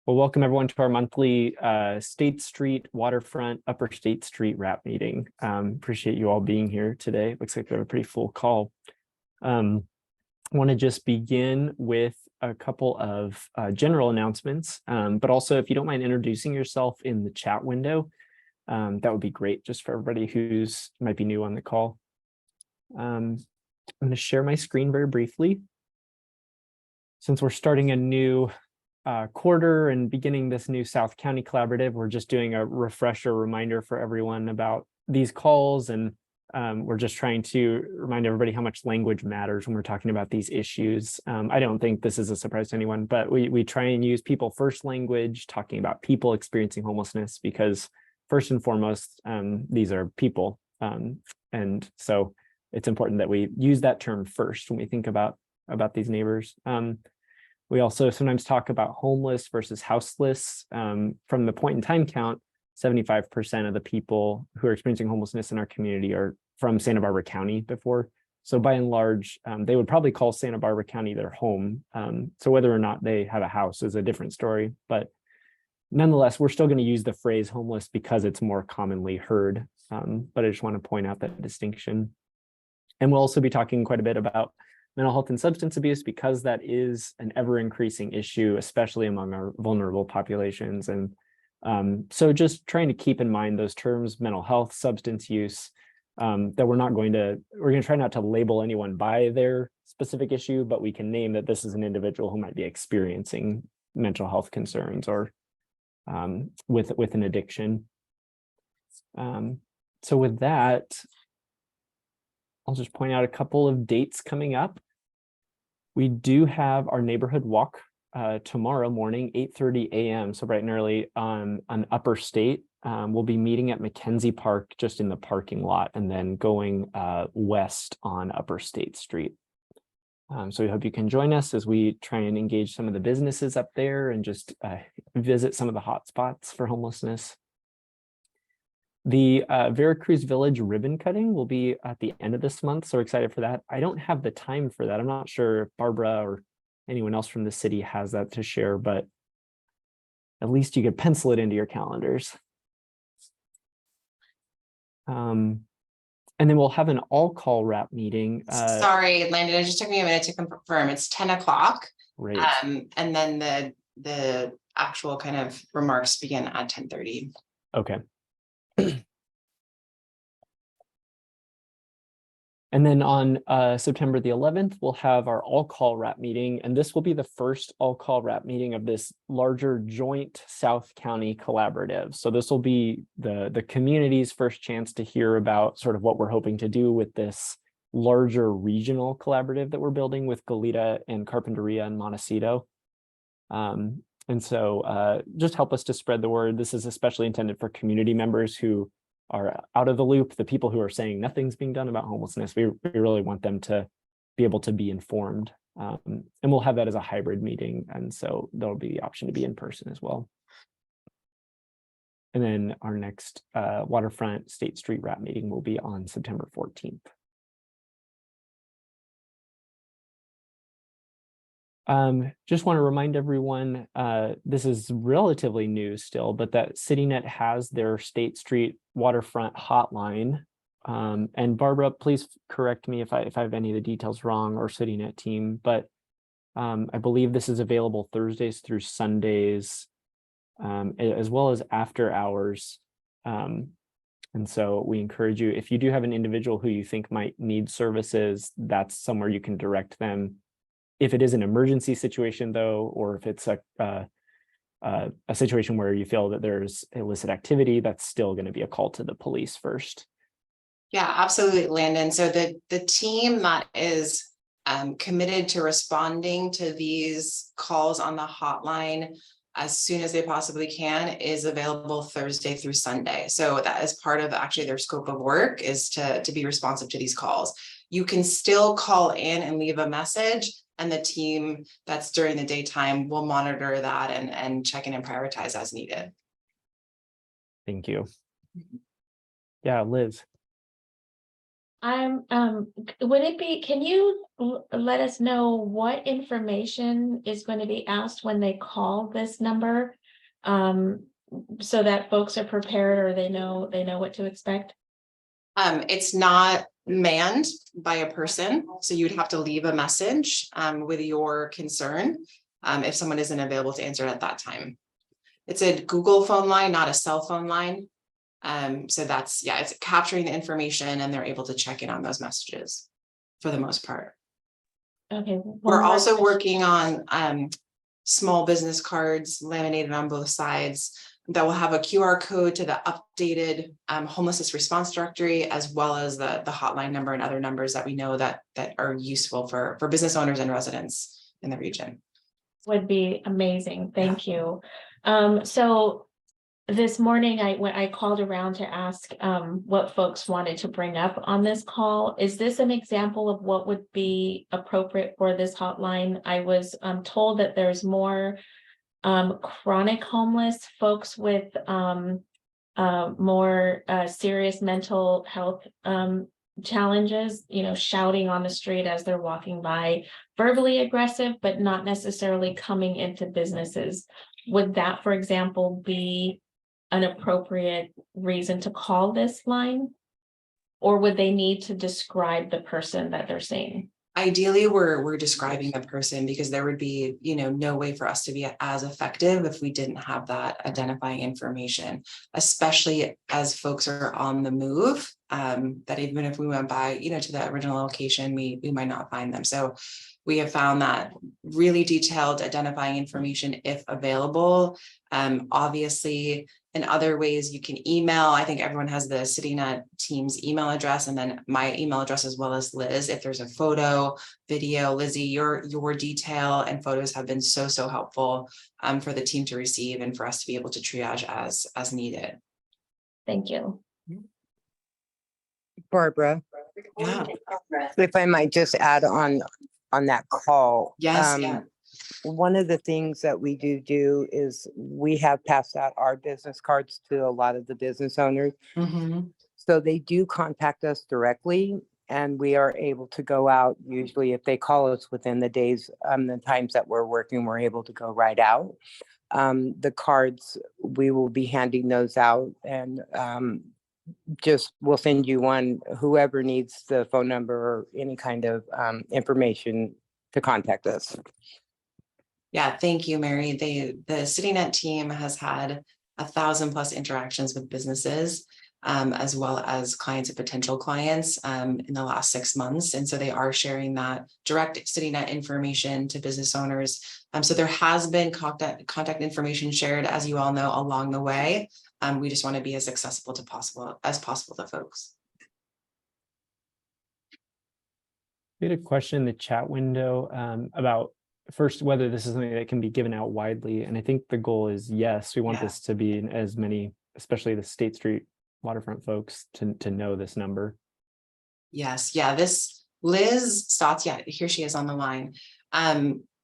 Well, welcome everyone to our monthly State Street, Waterfront, Upper State Street wrap meeting. Appreciate you all being here today. Looks like we have a pretty full call. I want to just begin with a couple of general announcements, but also if you don't mind introducing yourself in the chat window, that would be great just for everybody who's might be new on the call. I'm going to share my screen very briefly. Since we're starting a new quarter and beginning this new South County Collaborative, we're just doing a refresher reminder for everyone about these calls, and we're just trying to remind everybody how much language matters when we're talking about these issues. I don't think this is a surprise to anyone, but we try and use people first language, talking about people experiencing homelessness, because first and foremost, these are people. And so it's important that we use that term first when we think about these neighbors. We also sometimes talk about homeless versus houseless. From the point in time count, 75% of the people who are experiencing homelessness in our community are from Santa Barbara County before. So by and large, they would probably call Santa Barbara County their home. So whether or not they have a house is a different story. But nonetheless, we're still going to use the phrase homeless because it's more commonly heard. But I just want to point out that distinction. And we'll also be talking quite a bit about mental health and substance abuse, because that is an ever-increasing issue, especially among our vulnerable populations. And so just trying to keep in mind those terms, mental health, substance use, that we're going to try not to label anyone by their specific issue, but we can name that this is an individual who might be experiencing mental health concerns or with an addiction. So with that, I'll just point out a couple of dates coming up. We do have our neighborhood walk tomorrow morning, 8:30 a.m. So bright and early on Upper State. We'll be meeting at McKenzie Park, just in the parking lot, and then going west on Upper State Street. So we hope you can join us as we try and engage some of the businesses up there and just visit some of the hot spots for homelessness. The Veracruz Village ribbon cutting will be at the end of this month, so we're excited for that. I don't have the time for that. I'm not sure if Barbara or anyone else from the city has that to share, but at least you could pencil it into your calendars. And then we'll have an all-call wrap meeting. Sorry, Landon, it just took me a minute to confirm. It's 10 o'clock. Great. And then the actual kind of remarks begin at 10:30. Okay. And then on September the 11th, we'll have our all-call wrap meeting, and this will be the first all-call wrap meeting of this larger joint South County collaborative. So this will be the community's first chance to hear about sort of what we're hoping to do with this larger regional collaborative that we're building with Goleta and Carpinteria and Montecito. And so just help us to spread the word. This is especially intended for community members who are out of the loop, the people who are saying nothing's being done about homelessness. We really want them to be able to be informed. And we'll have that as a hybrid meeting. And so there'll be the option to be in person as well. And then our next Waterfront State Street wrap meeting will be on September 14th. Just want to remind everyone, this is relatively new still, but that CityNet has their State Street Waterfront hotline. And Barbara, please correct me if I have any of the details wrong, or CityNet team, but I believe this is available Thursdays through Sundays, as well as after hours. And so we encourage you, if you do have an individual who you think might need services, that's somewhere you can direct them. If it is an emergency situation, though, or if it's a situation where you feel that there's illicit activity, that's still going to be a call to the police first. Yeah, absolutely, Landon. So the team that is committed to responding to these calls on the hotline as soon as they possibly can is available Thursday through Sunday. So that is part of actually their scope of work, is to be responsive to these calls. You can still call in and leave a message, and the team that's during the daytime will monitor that and check in and prioritize as needed. Thank you. Yeah, Liz. Would it be, can you let us know what information is going to be asked when they call this number? So that folks are prepared or they know what to expect? It's not manned by a person, so you'd have to leave a message with your concern if someone isn't available to answer at that time. It's a Google phone line, not a cell phone line. So that's, yeah, it's capturing the information and they're able to check in on those messages for the most part. Okay. We're also working on small business cards laminated on both sides that will have a QR code to the updated homelessness response directory, as well as the hotline number and other numbers that we know that are useful for business owners and residents in the region. Would be amazing. Thank you. So this morning I called around to ask what folks wanted to bring up on this call. Is this an example of what would be appropriate for this hotline? I was told that there's more chronic homeless folks with more serious mental health challenges, shouting on the street as they're walking by, verbally aggressive, but not necessarily coming into businesses. Would that, for example, be an appropriate reason to call this line? Or would they need to describe the person that they're seeing? Ideally, we're describing the person, because there would be, no way for us to be as effective if we didn't have that identifying information, especially as folks are on the move, that even if we went by, to the original location, we might not find them. So we have found that really detailed identifying information, if available, obviously. In other ways, you can email. I think everyone has the CityNet team's email address, and then my email address, as well as Liz. If there's a photo, video, Lizzie, your detail and photos have been so helpful for the team to receive and for us to be able to triage as needed. Thank you. Barbara, Yeah. if I might just add on that call. Yes. Yeah. One of the things that we do is we have passed out our business cards to a lot of the business owners. Mm-hmm. So they do contact us directly, and we are able to go out. Usually if they call us within the days, the times that we're working, we're able to go right out. The cards, we will be handing those out, and just we'll send you one, whoever needs the phone number or any kind of information to contact us. Yeah, thank you, Mary. The CityNet team has had 1,000+ interactions with businesses, as well as clients and potential clients in the last 6 months. And so they are sharing that direct CityNet information to business owners. So there has been contact information shared, as you all know, along the way. We just want to be as accessible as possible to folks. We had a question in the chat window about first whether this is something that can be given out widely, and I think the goal is yes. We want this to be in as many, especially the State Street waterfront folks, to know this number. Yes, yeah, this Liz Stotts, yeah, here she is on the line.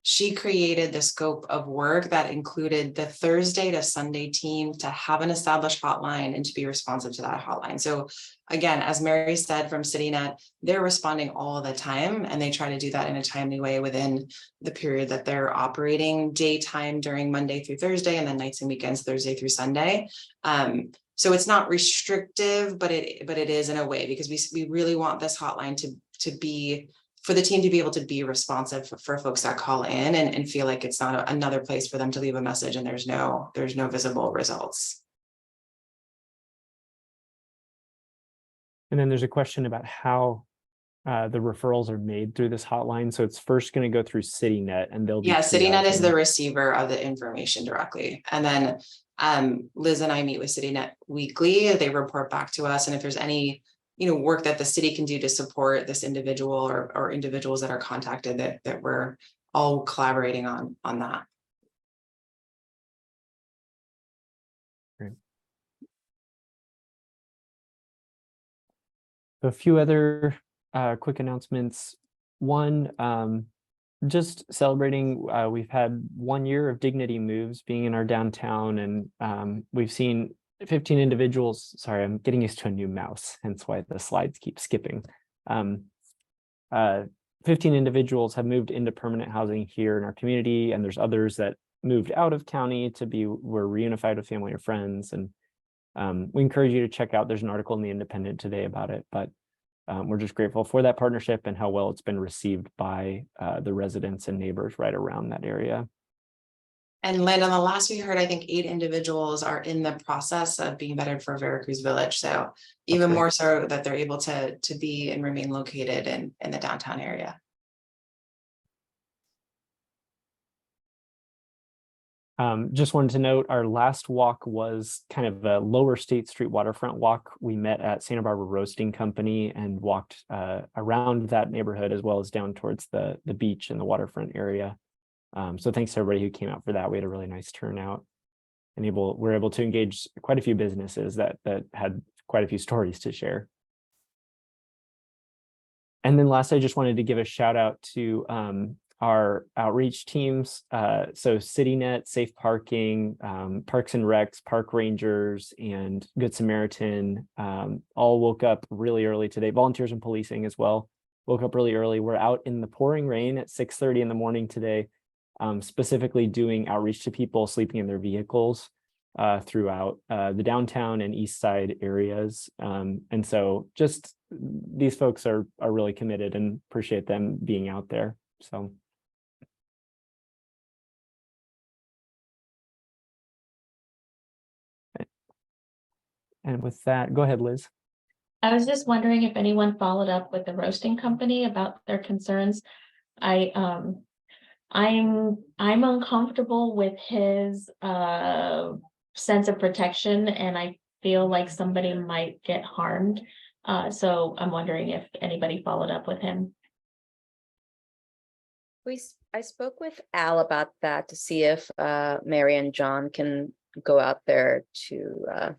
She created the scope of work that included the Thursday to Sunday team to have an established hotline and to be responsive to that hotline. So again, as Mary said from CityNet, they're responding all the time, and they try to do that in a timely way within the period that they're operating, daytime during Monday through Thursday, and then nights and weekends, Thursday through Sunday. So it's not restrictive, but it is in a way, because we really want this hotline to be, for the team to be able to be responsive for folks that call in and feel like it's not another place for them to leave a message and there's no visible results. And then there's a question about how the referrals are made through this hotline. So it's first going to go through CityNet, and they'll be CityNet is the receiver of the information directly. And then Liz and I meet with CityNet weekly. They report back to us. And if there's any work that the city can do to support this individual or individuals that are contacted, that we're all collaborating on that. Great. A few other quick announcements. One, just celebrating, we've had 1 year of Dignity Moves being in our downtown, and we've seen 15 individuals. Sorry, I'm getting used to a new mouse, hence why the slides keep skipping. 15 individuals have moved into permanent housing here in our community, and there's others that moved out of county were reunified with family or friends. And we encourage you to check out, there's an article in the Independent today about it, but we're just grateful for that partnership and how well it's been received by the residents and neighbors right around that area. And Landon, the last we heard, I think 8 individuals are in the process of being vetted for Veracruz Village. So even more so that they're able to be and remain located in the downtown area. Just wanted to note, our last walk was kind of a lower State Street waterfront walk. We met at Santa Barbara Roasting Company and walked around that neighborhood as well as down towards the beach and the waterfront area. So thanks to everybody who came out for that. We had a really nice turnout and we're able to engage quite a few businesses that had quite a few stories to share. And then last, I just wanted to give a shout out to our outreach teams. So CityNet, Safe Parking, Parks and Recs, Park Rangers, and Good Samaritan all woke up really early today. Volunteers and policing as well woke up really early. We're out in the pouring rain at 6:30 in the morning today, specifically doing outreach to people sleeping in their vehicles throughout the downtown and east side areas. And so just these folks are really committed and appreciate them being out there. So. And with that, go ahead, Liz. I was just wondering if anyone followed up with the roasting company about their concerns. I'm uncomfortable with his sense of protection, and I feel like somebody might get harmed. So I'm wondering if anybody followed up with him. I spoke with Al about that to see if Mary and John can go out there to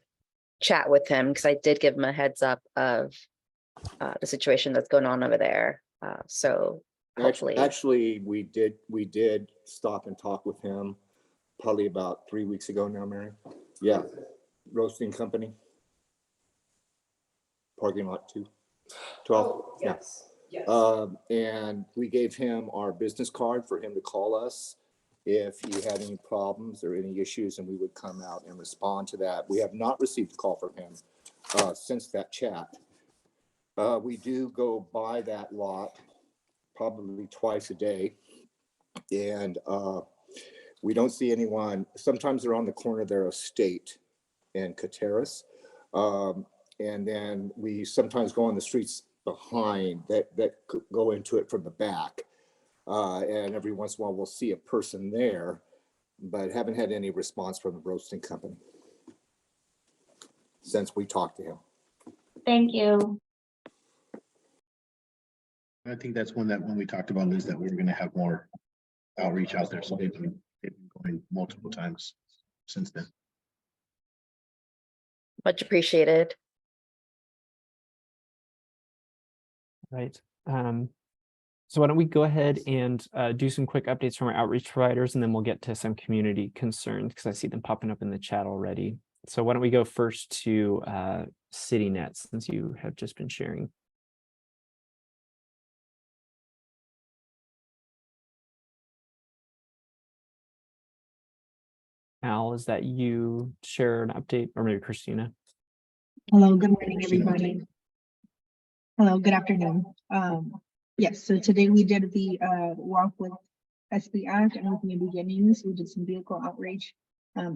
chat with him, because I did give him a heads up of the situation that's going on over there. So hopefully, actually we did stop and talk with him probably about 3 weeks ago now, Mary. Yeah, roasting company, parking lot 212. Oh, yes. Yes. And we gave him our business card for him to call us if he had any problems or any issues, and we would come out and respond to that. We have not received a call from him since that chat. We do go by that lot probably twice a day, and we don't see anyone. Sometimes they're on the corner there of State and Cateras, and then we sometimes go on the streets behind that go into it from the back. And every once in a while we'll see a person there, but haven't had any response from the roasting company since we talked to him. Thank you. I think that's one that when we talked about is that we were going to have more outreach out there. So they've been going multiple times since then. much appreciated. Right. So why don't we go ahead and do some quick updates from our outreach providers, and then we'll get to some community concerns because I see them popping up in the chat already. So why don't we go first to CityNet, since you have just been sharing. Al, is that you share an update, or maybe Christina? Hello, good morning, everybody. Hello, good afternoon. Yes, so today we did the walk with SB Act and with New Beginnings. We did some vehicle outreach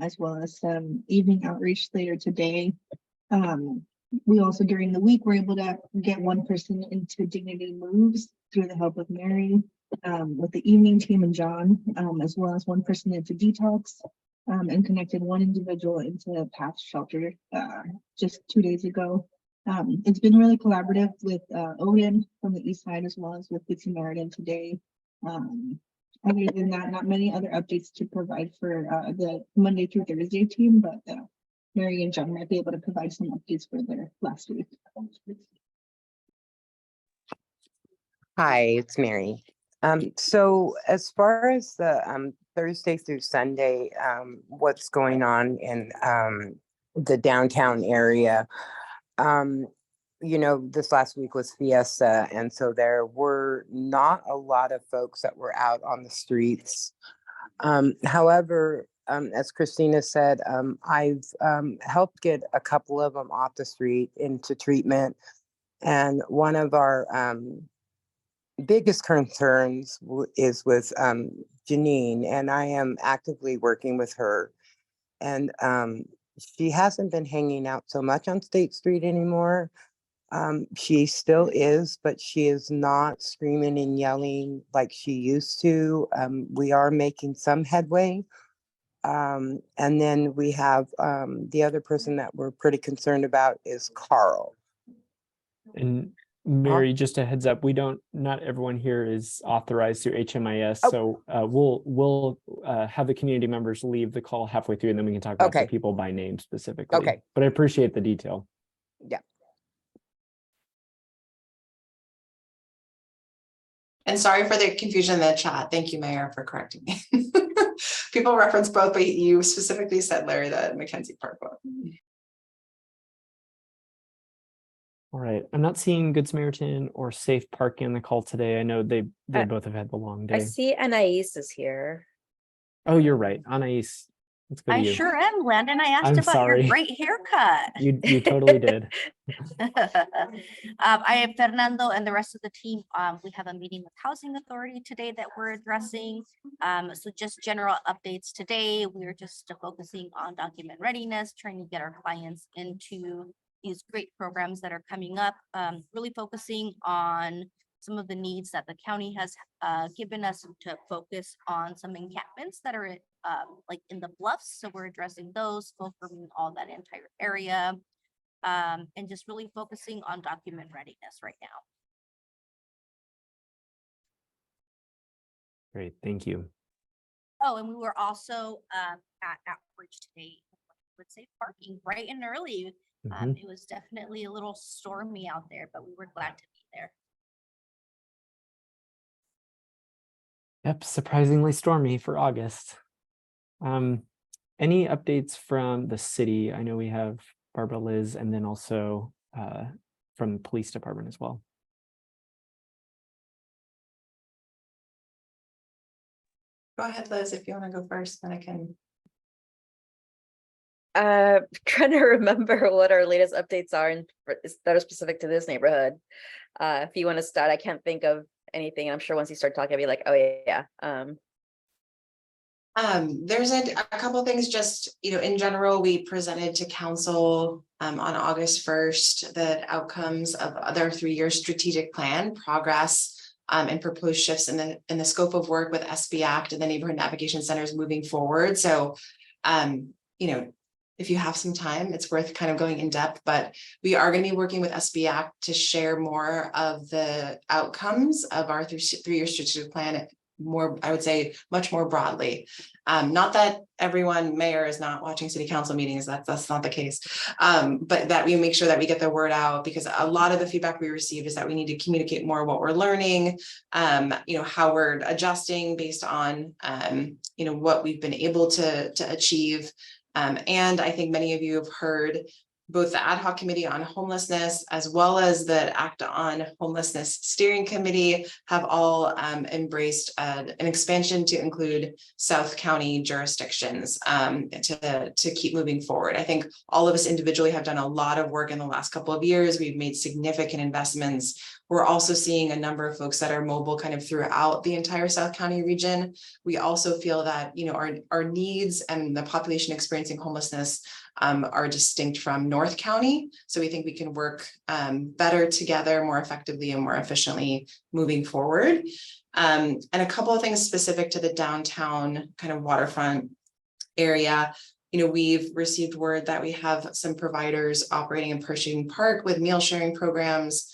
as well as some evening outreach later today. We also during the week were able to get one person into Dignity Moves through the help of Mary with the evening team and John, as well as one person into Detox. And connected one individual into Path Shelter just 2 days ago. It's been really collaborative with Odin from the east side as well as with Good Samaritan today. Other than that, not many other updates to provide for the Monday through Thursday team, but Mary and John might be able to provide some updates for their last week. Hi, it's Mary. So as far as the Thursday through Sunday, what's going on in the downtown area, this last week was Fiesta, and so there were not a lot of folks that were out on the streets. However, as Christina said, I've helped get a couple of them off the street into treatment. And one of our biggest concerns is with Janine, and I am actively working with her. And she hasn't been hanging out so much on State Street anymore. She still is, but she is not screaming and yelling like she used to. We are making some headway. And then we have the other person that we're pretty concerned about is Carl. And Mary, just a heads up, not everyone here is authorized through HMIS. Oh. So we'll have the community members leave the call halfway through, and then we can talk about the Okay. people by name specifically. Okay. But I appreciate the detail. Yeah. And sorry for the confusion in the chat. Thank you, Mayor, for correcting me. People reference both, but you specifically said, Larry, the Mackenzie Park one. All right. I'm not seeing Good Samaritan or Safe Parking on the call today. I know they both have had the long I day. see Anais is here. Oh, you're right. Anais. Let's go to I you. sure am, Landon. I asked I'm about sorry. your great haircut. You totally did. I am Fernando and the rest of the team. We have a meeting with Housing Authority today that we're addressing. So just general updates today. We're just focusing on document readiness, trying to get our clients into these great programs that are coming up, really focusing on some of the needs that the county has given us to focus on some encampments that are like in the bluffs. So we're addressing those, filtering all that entire area, and just really focusing on document readiness right now. Great. Thank you. Oh, and we were also at outreach today with safe parking bright and early. It was definitely a little stormy out there, but we were glad to be there. Yep, surprisingly stormy for August. Any updates from the city? I know we have Barbara, Liz, and then also from the police department as well. Go ahead, Liz, if you want to go first, then I can. Trying to remember what our latest updates are that are specific to this neighborhood. If you want to start, I can't think of anything. I'm sure once you start talking, I'll be like, oh yeah. There's a couple of things just, in general, we presented to council on August 1st, the outcomes of their 3-year strategic plan progress and proposed shifts in the scope of work with SB Act and the neighborhood navigation centers moving forward. So, if you have some time, it's worth kind of going in depth, but we are going to be working with SB Act to share more of the outcomes of our 3-year strategic plan more, I would say, much more broadly. Not that everyone, mayor, is not watching city council meetings, that's not the case, but that we make sure that we get the word out, because a lot of the feedback we received is that we need to communicate more what we're learning, how we're adjusting based on, what we've been able to achieve. And I think many of you have heard both the ad hoc committee on homelessness as well as the Act on Homelessness Steering Committee have all embraced an expansion to include South County jurisdictions to keep moving forward. I think all of us individually have done a lot of work in the last couple of years. We've made significant investments. We're also seeing a number of folks that are mobile kind of throughout the entire South County region. We also feel that, our needs and the population experiencing homelessness are distinct from North County. So we think we can work better together, more effectively and more efficiently moving forward. And a couple of things specific to the downtown kind of waterfront area. We've received word that we have some providers operating in Pershing Park with meal sharing programs.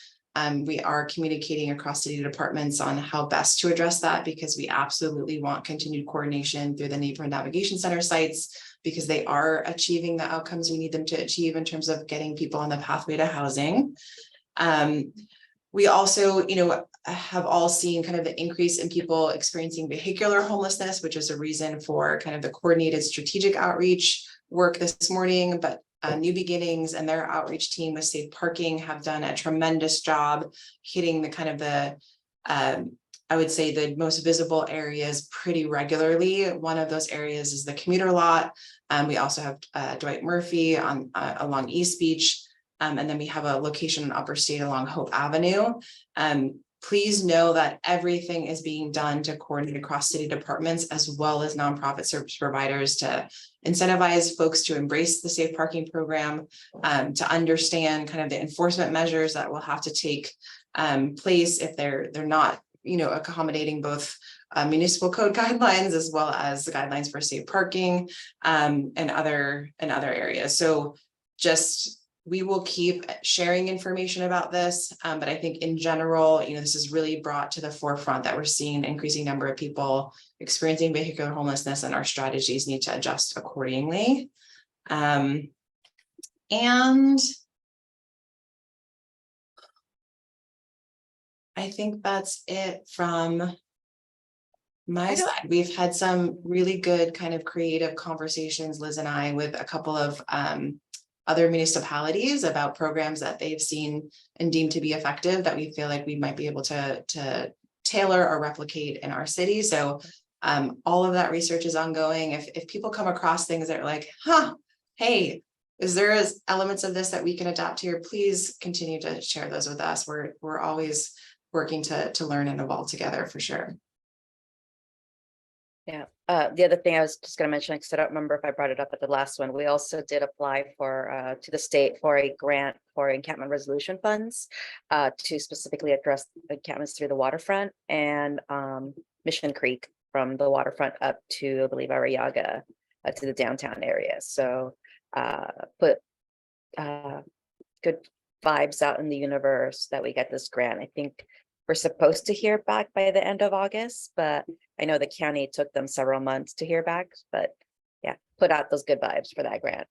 We are communicating across city departments on how best to address that, because we absolutely want continued coordination through the neighborhood navigation center sites, because they are achieving the outcomes we need them to achieve in terms of getting people on the pathway to housing. We also, have all seen kind of the increase in people experiencing vehicular homelessness, which is a reason for kind of the coordinated strategic outreach work this morning, but New Beginnings and their outreach team with safe parking have done a tremendous job hitting the kind of the, I would say the most visible areas pretty regularly. One of those areas is the commuter lot. We also have Dwight Murphy on along East Beach. And then we have a location in Upper State along Hope Avenue. Please know that everything is being done to coordinate across city departments as well as nonprofit service providers to incentivize folks to embrace the safe parking program, to understand kind of the enforcement measures that will have to take place if they're not, you know, accommodating both municipal code guidelines as well as the guidelines for safe parking and other areas. So just we will keep sharing information about this, but I think in general, you know, this is really brought to the forefront that we're seeing an increasing number of people experiencing vehicular homelessness, and our strategies need to adjust accordingly. And I think that's it from my side. We've had some really good kind of creative conversations, Liz and I, with a couple of other municipalities about programs that they've seen and deemed to be effective that we feel like we might be able to tailor or replicate in our city. So all of that research is ongoing. If people come across things that are like, hey, is there elements of this that we can adapt here? Please continue to share those with us. We're always working to learn and evolve together for sure. Yeah. The other thing I was just going to mention, because I don't remember if I brought it up at the last one, we also did apply for to the state for a grant for encampment resolution funds to specifically address encampments through the waterfront and Mission Creek from the waterfront up to, I believe, Arriaga to the downtown area. So put good vibes out in the universe that we get this grant. I think we're supposed to hear back by the end of August, but I know the county took them several months to hear back, but yeah, put out those good vibes for that grant.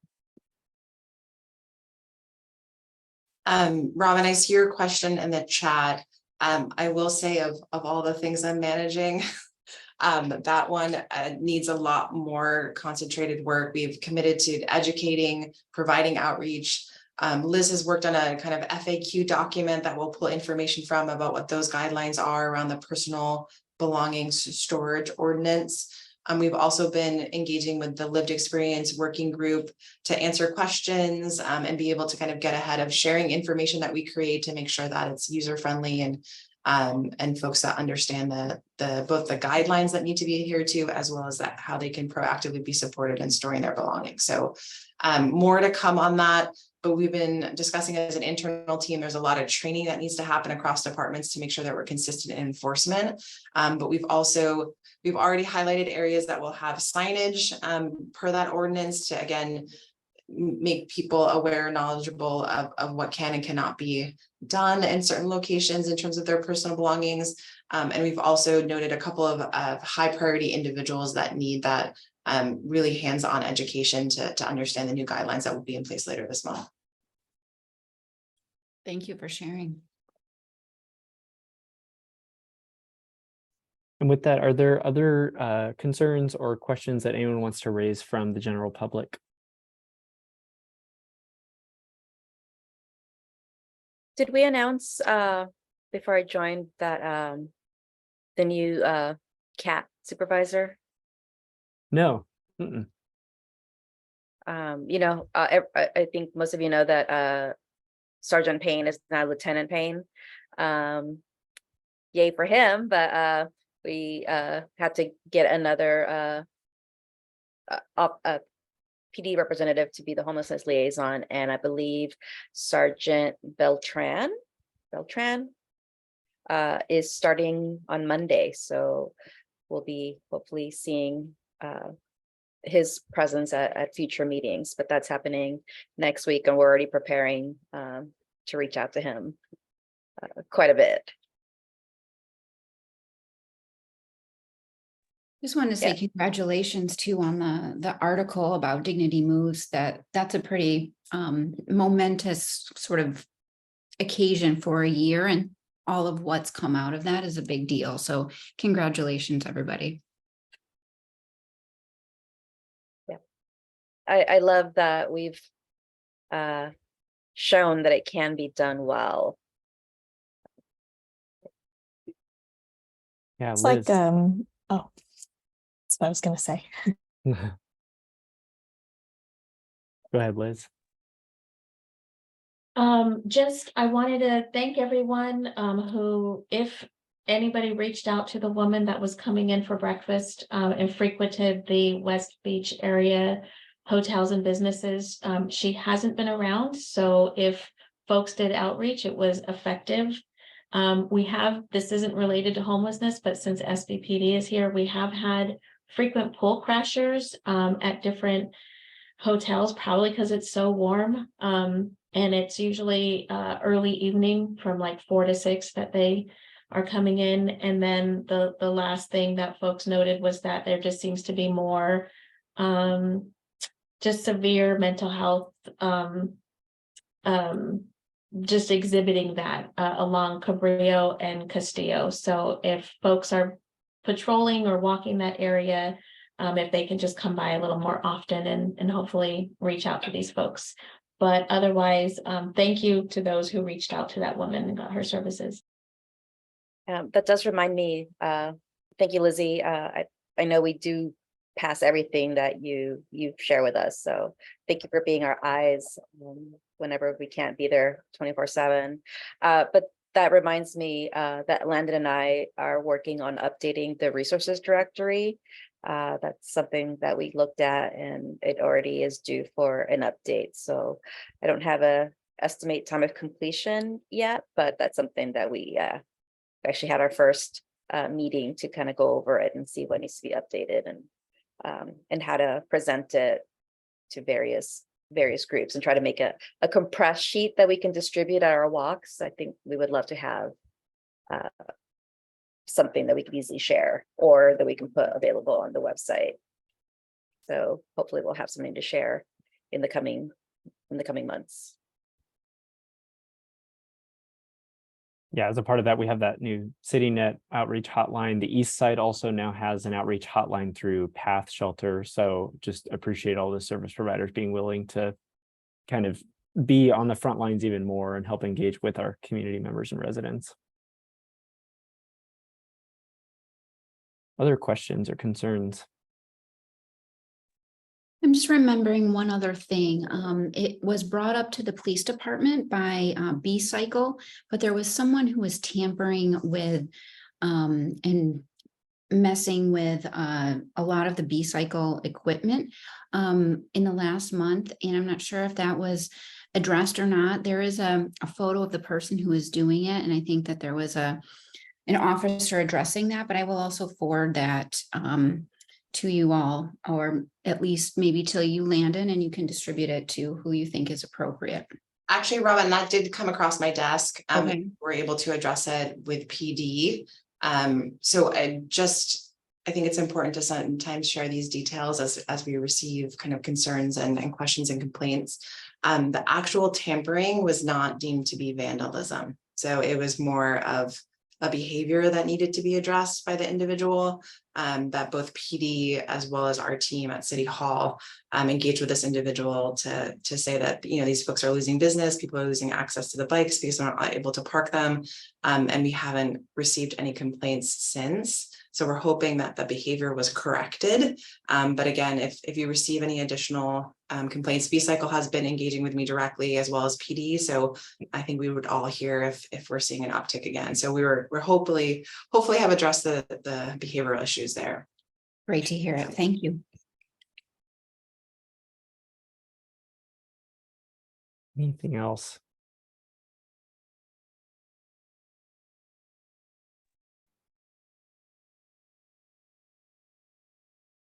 Robin, I see your question in the chat. I will say of all the things I'm managing, that one needs a lot more concentrated work. We've committed to educating, providing outreach. Liz has worked on a kind of FAQ document that we'll pull information from about what those guidelines are around the personal belongings storage ordinance. We've also been engaging with the lived experience working group to answer questions and be able to kind of get ahead of sharing information that we create to make sure that it's user friendly and folks that understand both the guidelines that need to be adhered to, as well as that how they can proactively be supported in storing their belongings. So more to come on that. But we've been discussing as an internal team, there's a lot of training that needs to happen across departments to make sure that we're consistent in enforcement. But we've already highlighted areas that will have signage per that ordinance to, again, make people aware, knowledgeable of what can and cannot be done in certain locations in terms of their personal belongings. And we've also noted a couple of high priority individuals that need that really hands-on education to understand the new guidelines that will be in place later this month. Thank you for sharing. And with that, are there other concerns or questions that anyone wants to raise from the general public? Did we announce before I joined that the new CAT supervisor? No. Mm-mm. You know, I think most of you know that Sergeant Payne is now Lieutenant Payne. Yay for him, but we had to get another PD representative to be the homelessness liaison, and I believe Sergeant Beltran is starting on Monday, so we'll be hopefully seeing his presence at future meetings, but that's happening next week, and we're already preparing to reach out to him quite a bit. Just want to say congratulations too on the article about Dignity Moves. That's a pretty momentous sort of occasion for a year, and all of what's come out of that is a big deal. So congratulations, everybody. Yeah, I love that we've shown that it can be done well. Yeah, It's Liz. like, oh, that's what I was gonna say. Go ahead, Liz. Just, I wanted to thank everyone, who, if anybody reached out to the woman that was coming in for breakfast, and frequented the West Beach area hotels and businesses, she hasn't been around, so if folks did outreach, it was effective. This isn't related to homelessness, but since SBPD is here, we have had frequent pool crashers, at different hotels, probably because it's so warm. And it's usually early evening from like 4 to 6 that they are coming in. And then the last thing that folks noted was that there just seems to be more just severe mental health just exhibiting that along Cabrillo and Castillo. So if folks are patrolling or walking that area, if they can just come by a little more often and hopefully reach out to these folks. But otherwise, thank you to those who reached out to that woman and got her services. That does remind me, thank you, Lizzie. I know we do pass everything that you share with us. So thank you for being our eyes whenever we can't be there 24/7. But that reminds me that Landon and I are working on updating the resources directory. That's something that we looked at and it already is due for an update. So I don't have a estimate time of completion yet, but that's something that we actually had our first meeting to kind of go over it and see what needs to be updated and how to present it to various groups and try to make a compressed sheet that we can distribute at our walks. I think we would love to have something that we can easily share or that we can put available on the website. So hopefully we'll have something to share in the coming months. Yeah, as a part of that, we have that new CityNet outreach hotline. The East Side also now has an outreach hotline through Path Shelter. So just appreciate all the service providers being willing to kind of be on the front lines even more and help engage with our community members and residents. Other questions or concerns? I'm just remembering one other thing. It was brought up to the police department by B-Cycle, but there was someone who was tampering with and messing with a lot of the B-Cycle equipment in the last month. And I'm not sure if that was addressed or not. There is a photo of the person who was doing it. And I think that there was an officer addressing that, but I will also forward that to you all, or at least maybe to you, Landon, and you can distribute it to who you think is appropriate. Actually, Robin, that did come across my desk. Okay. We're able to address it with PD. So I think it's important to sometimes share these details as we receive kind of concerns and questions and complaints. The actual tampering was not deemed to be vandalism. So it was more of a behavior that needed to be addressed by the individual, that both PD as well as our team at City Hall engaged with this individual to say that, you know, these folks are losing business, people are losing access to the bikes because they're not able to park them. And we haven't received any complaints since. So we're hoping that the behavior was corrected. But again, if you receive any additional complaints, B-Cycle has been engaging with me directly as well as PD. So I think we would all hear if we're seeing an uptick again. So we're hopefully have addressed the behavioral issues there. Great to hear it. Thank you. Anything else?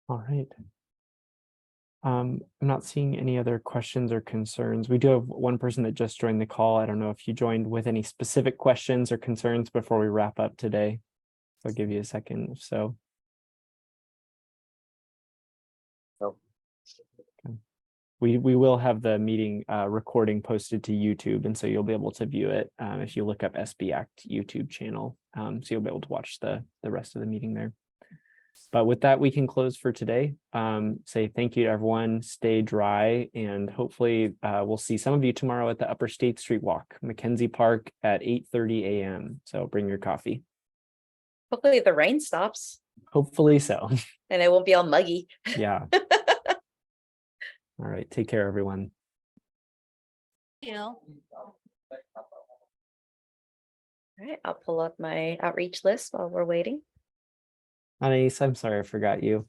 All right. I'm not seeing any other questions or concerns. We do have one person that just joined the call. I don't know if you joined with any specific questions or concerns before we wrap up today. So I'll give you a second if so. No. Okay. We will have the meeting recording posted to YouTube, and so you'll be able to view it if you look up SB Act YouTube channel. So you'll be able to watch the rest of the meeting there. But with that, we can close for today. Say thank you to everyone, stay dry, and hopefully we'll see some of you tomorrow at the Upper State Street Walk, Mackenzie Park at 8:30 a.m. So bring your coffee. Hopefully the rain stops Hopefully so. and it won't be all muggy. Yeah. All right. Take care, everyone. You. All right, I'll pull up my outreach list while we're waiting. Anais, I'm sorry I forgot you.